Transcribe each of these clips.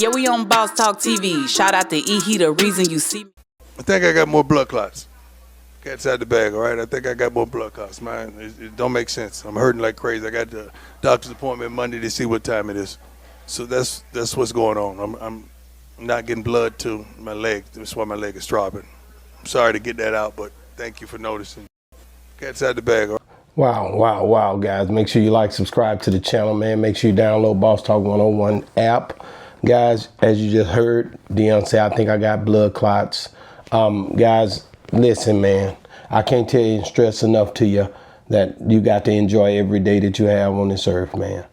Yeah, we on Boss Talk TV. Shout out to E. He the reason you see me. I think I got more blood clots. Cat's out the bag, all right? I think I got more blood clots, man. It don't make sense. I'm hurting like crazy. I got the doctor's appointment Monday to see what time it is. So that's what's going on. I'm not getting blood to my leg. That's why my leg is throbbing. I'm sorry to get that out, but thank you for noticing. Cat's out the bag, all right? Wow, guys. Make sure you like, subscribe to the channel, man. Make sure you download Boss Talk 101 app. Guys, as you just heard, Deion say, I think I got blood clots. Guys, listen, man. I can't tell you and stress enough to you that you got to enjoy every day that you have on this earth, man.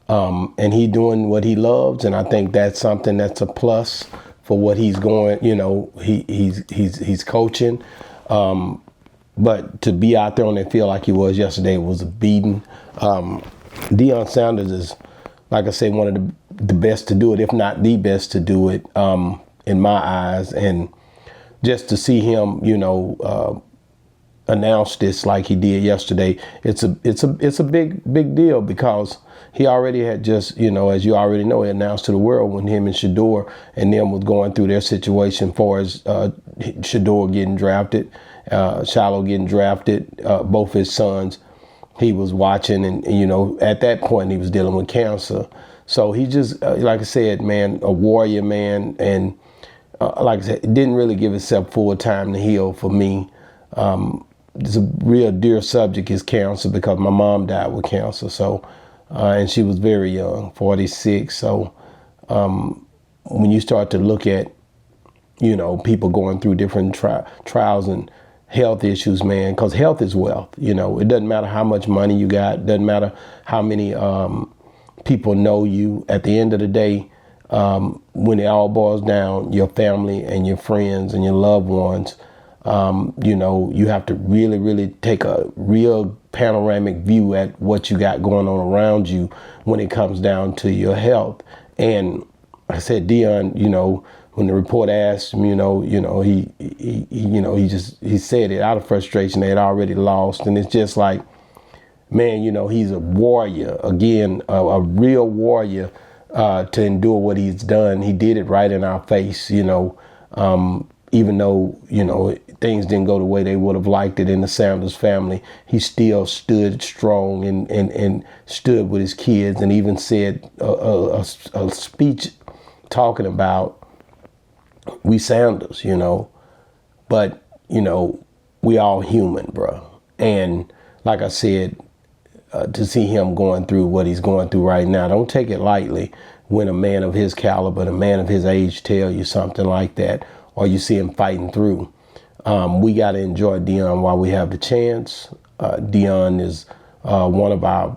And he doing what he loves, and I think that's something that's a plus for what he's going. You know, he's coaching. But to be out there on that field like he was yesterday was a beating. Deion Sanders is, like I say, one of the best to do it, if not the best to do it, in my eyes. And just to see him, you know, announce this like he did yesterday, it's a big deal, because he already had just, you know, as you already know, he announced to the world when him and Shador and them was going through their situation for as Shador getting drafted, Shiloh getting drafted, both his sons, he was watching, and you know, at that point he was dealing with cancer. So he just, like I said, man, a warrior, man, and like I said, it didn't really give himself full time to heal for me. It's a real dear subject is cancer, because my mom died with cancer. So, and she was very young, 46. So when you start to look at, you know, people going through different trials and health issues, man, because health is wealth. You know, it doesn't matter how much money you got, doesn't matter how many people know you. At the end of the day, when it all boils down, your family and your friends and your loved ones, you know, you have to really take a real panoramic view at what you got going on around you when it comes down to your health. And like I said, Deion, you know, when the report asked him, he said it out of frustration. They had already lost. And it's just like, man, you know, he's a warrior, again, a real warrior, to endure what he's done. He did it right in our face, you know, even though, you know, things didn't go the way they would have liked it in the Sanders family. He still stood strong and stood with his kids, and even said a speech talking about we Sanders, you know, but, you know, we all human, bro. And like I said, to see him going through what he's going through right now, don't take it lightly when a man of his caliber, a man of his age tell you something like that, or you see him fighting through. We got to enjoy Deion while we have the chance. Deion is one of our,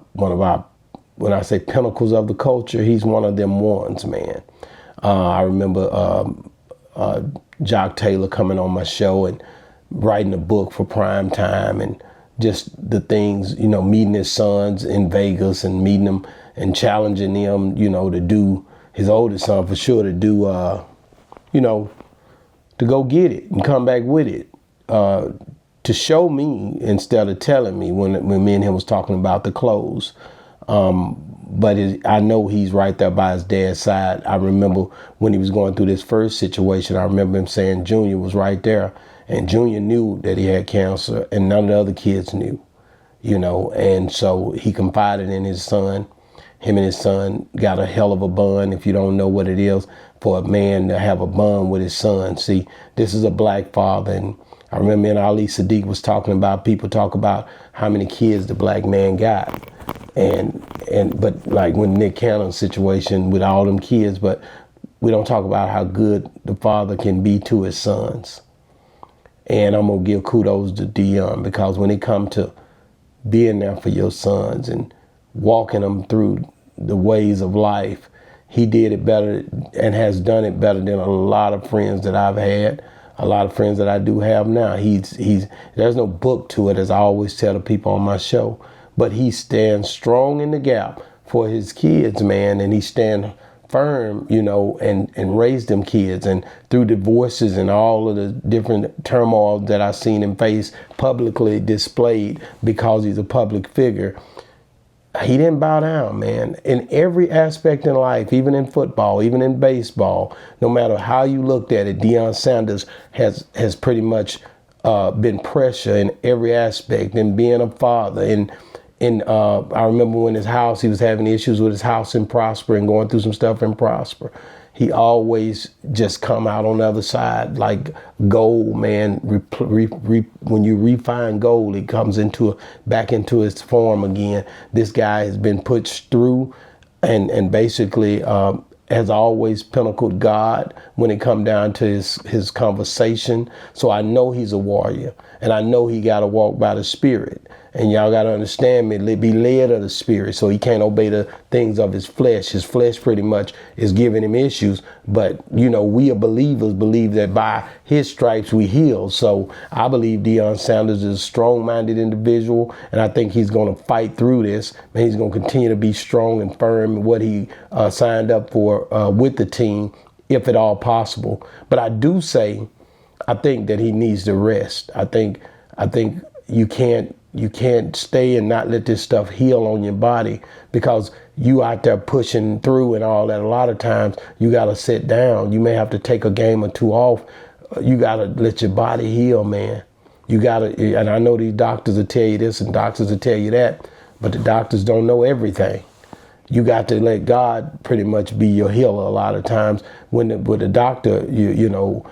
when I say pinnacles of the culture, he's one of them ones, man. I remember Jock Taylor coming on my show and writing a book for prime time, and just the things, you know, meeting his sons in Vegas and meeting them and challenging them, you know, to do, his oldest son for sure, to do, you know, to go get it and come back with it, to show me instead of telling me when me and him was talking about the clothes. But I know he's right there by his dad's side. I remember when he was going through this first situation, I remember him saying Junior was right there, and Junior knew that he had cancer, and none of the other kids knew, you know, and so he confided in his son. Him and his son got a hell of a bond, if you don't know what it is, for a man to have a bond with his son. See, this is a black father, and I remember in Ali Sadiq was talking about, people talk about how many kids the black man got. But like when Nick Cannon's situation with all them kids, but we don't talk about how good the father can be to his sons. And I'm going to give kudos to Deion, because when it comes to being there for your sons and walking them through the ways of life, he did it better and has done it better than a lot of friends that I've had, a lot of friends that I do have now. There's no book to it, as I always tell the people on my show, but he stands strong in the gap for his kids, man, and he stands firm, you know, and raised them kids. And through divorces and all of the different turmoil that I've seen him face publicly displayed, because he's a public figure, he didn't bow down, man. In every aspect in life, even in football, even in baseball, no matter how you looked at it, Deion Sanders has pretty much been pressure in every aspect, in being a father. I remember when he was having issues with his house in Prosper and going through some stuff in Prosper. He always just come out on the other side like gold, man. When you refine gold, it comes back into its form again. This guy has been pushed through and basically has always pinnacled God when it come down to his conversation. So I know he's a warrior, and I know he got to walk by the Spirit. And y'all got to understand me, be led of the Spirit. So he can't obey the things of his flesh. His flesh pretty much is giving him issues. But, we as believers believe that by his stripes we heal. So I believe Deion Sanders is a strong-minded individual. And I think he's going to fight through this. And he's going to continue to be strong and firm in what he signed up for with the team, if at all possible. But I do say, I think that he needs to rest. I think you can't stay and not let this stuff heal on your body, because you out there pushing through and all that. A lot of times you got to sit down. You may have to take a game or two off. You got to let your body heal, man. You got to, and I know these doctors will tell you this and doctors will tell you that, but the doctors don't know everything. You got to let God pretty much be your healer a lot of times. When the doctor,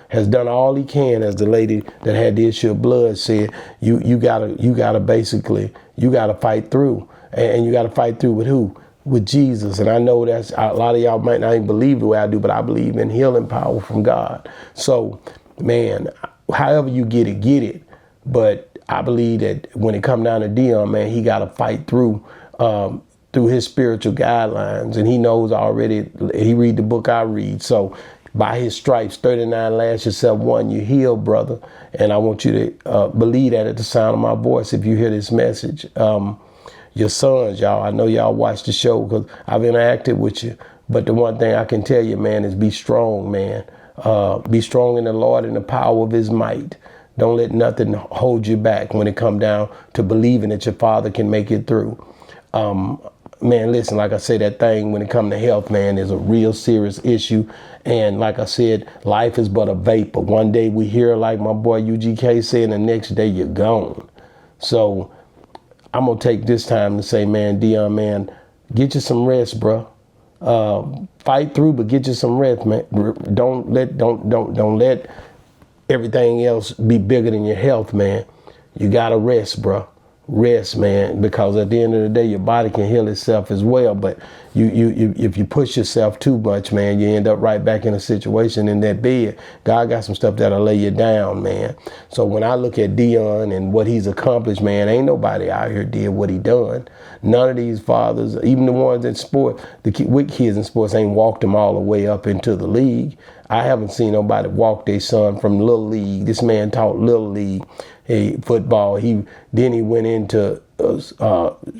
has done all he can, as the lady that had the issue of blood said, you gotta basically fight through, and you gotta fight through with who? With Jesus. And I know that's a lot of y'all might not even believe the way I do, but I believe in healing power from God. So, man, however you get it. But I believe that when it come down to Deion, man, he gotta fight through his spiritual guidelines, and he knows already. He read the book I read. So by his stripes, 39 lashes, yourself one, you heal, brother. And I want you to believe that at the sound of my voice. If you hear this message, your sons, y'all, I know y'all watch the show because I've interacted with you. But the one thing I can tell you, man, is be strong, man. Be strong in the Lord and the power of his might. Don't let nothing hold you back when it come down to believing that your father can make it through. Man, listen, like I say, that thing when it comes to health, man, is a real serious issue. And like I said, life is but a vapor. One day we hear, like my boy UGK said, and the next day you're gone. So I'm going to take this time to say, man, Deion, man, get you some rest, bro. Fight through, but get you some rest, man. Don't let everything else be bigger than your health, man. You got to rest, bro. Rest, man, because at the end of the day, your body can heal itself as well. But if you push yourself too much, man, you end up right back in a situation in that bed. God got some stuff that'll lay you down, man. So when I look at Deion and what he's accomplished, man, ain't nobody out here did what he done. None of these fathers, even the ones in sport, with kids in sports, ain't walked them all the way up into the league. I haven't seen nobody walk their son from Little League. This man taught Little League football. Then he went into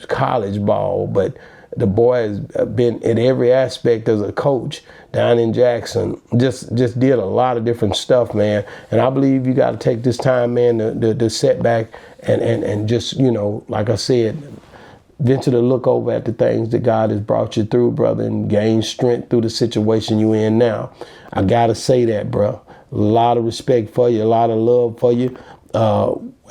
college ball. But the boy has been in every aspect as a coach down in Jackson. Just did a lot of different stuff, man. And I believe you got to take this time, man, to set back and just, like I said, venture to look over at the things that God has brought you through, brother, and gain strength through the situation you in now. I got to say that, bro. A lot of respect for you, a lot of love for you.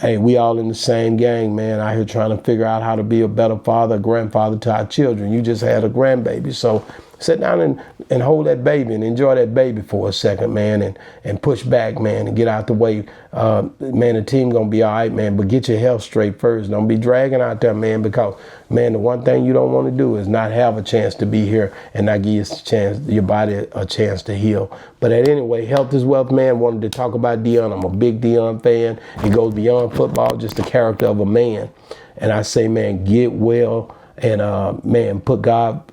Hey, we all in the same gang, man, out here trying to figure out how to be a better father, grandfather to our children. You just had a grandbaby. So sit down and hold that baby and enjoy that baby for a second, man, and push back, man, and get out the way. Man, the team going to be all right, man, but get your health straight first. Don't be dragging out there, man, because, man, the one thing you don't want to do is not have a chance to be here and not give your body a chance to heal. But anyway, health is wealth, man. Wanted to talk about Deion. I'm a big Deion fan. It goes beyond football, just the character of a man. And I say, man, get well. And, man,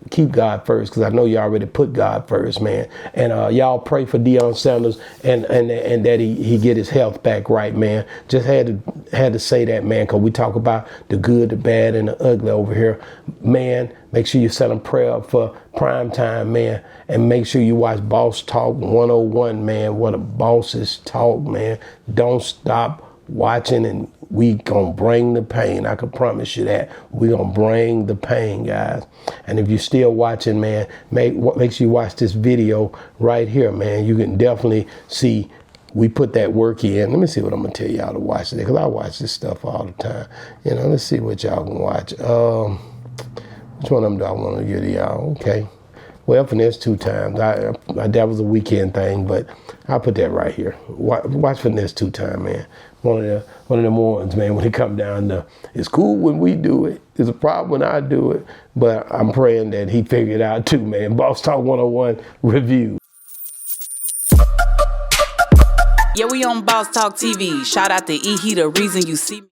keep God first, because I know you already put God first, man. And y'all pray for Deion Sanders and that he get his health back right, man. Just had to say that, man, because we talk about the good, the bad, and the ugly over here. Man, make sure you send a prayer up for prime time, man. And make sure you watch Boss Talk 101, man. What a bosses talk, man. Don't stop watching and We gonna bring the pain. I can promise you that. We gonna bring the pain, guys. And if you're still watching, man, make sure you watch this video right here, man. You can definitely see we put that work in. Let me see what I'm gonna tell y'all to watch today, because I watch this stuff all the time. You know, let's see what y'all can watch. Which one of them do I want to give to y'all? Okay. Well, finesse 2 times. That was a weekend thing, but I'll put that right here. Watch finesse 2 times, man. One of them ones, man. When it come down to, it's cool when we do it. It's a problem when I do it. But I'm praying that he figured it out too, man. Boss Talk 101 review. Yeah, we on Boss Talk TV. Shout out to E. He the reason you see me.